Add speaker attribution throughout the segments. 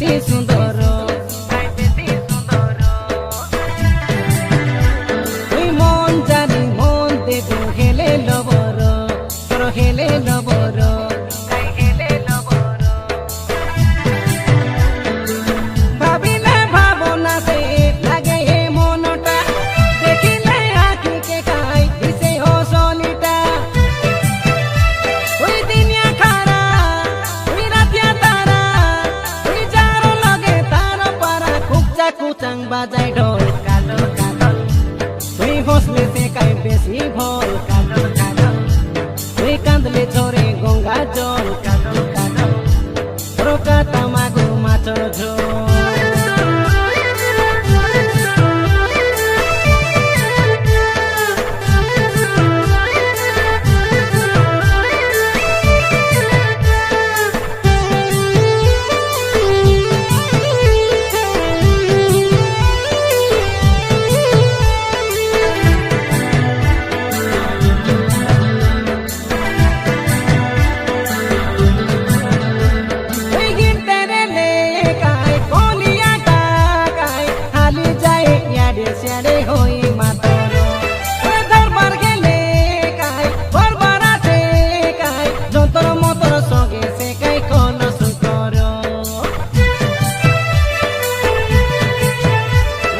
Speaker 1: বেশি সুন্দর তুই মন জানি মন দেবো হেলে লবর তোর হেলে লবর ভাবিলে ভাবনা সে লাগে হে মনটা দেখিলে আঁখিকে খাই দিছে হসলিটা ওই দিনিয়া খারা ওই রাতিয়া তারা ওই যার লগে তার পারা খুবচা কুচাং বাজাই ঢোল কাদল কাদল তুই হসলে সে কাই বেশি ভল কাদল কাদল তুই কাঁদলে ঝরে গঙ্গা জল কাদল কাদল রোকা তামাগো মাছর ঝোল রে হই মাতর ওরে দরবার গেলে কাই দরবার আছে কাই যন্তর মতর সঙ্গে সে কাই কোন সুকর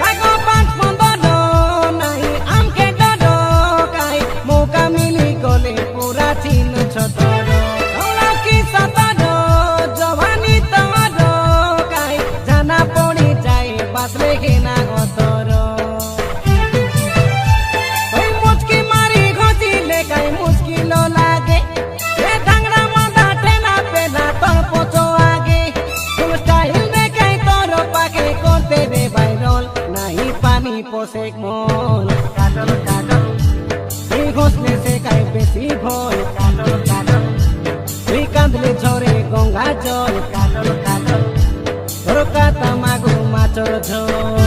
Speaker 1: লাগো পাঁচ পন্দর নাই আমকে ডড কাই মৌকা মিলি গলে পুরা চিন ছতর কি সতর জবানি তোমার কাই জানা পড়ি যায় বাসলে ঘেনা গতর পোশেক মন কাদল কাদল তুই ঘষলে সে কাই বেশি ভয় কাদল কাদল তুই কাঁদলে ঝরে গঙ্গা জল কাদল কাদল রোকা তামাগো মাছর ঝোল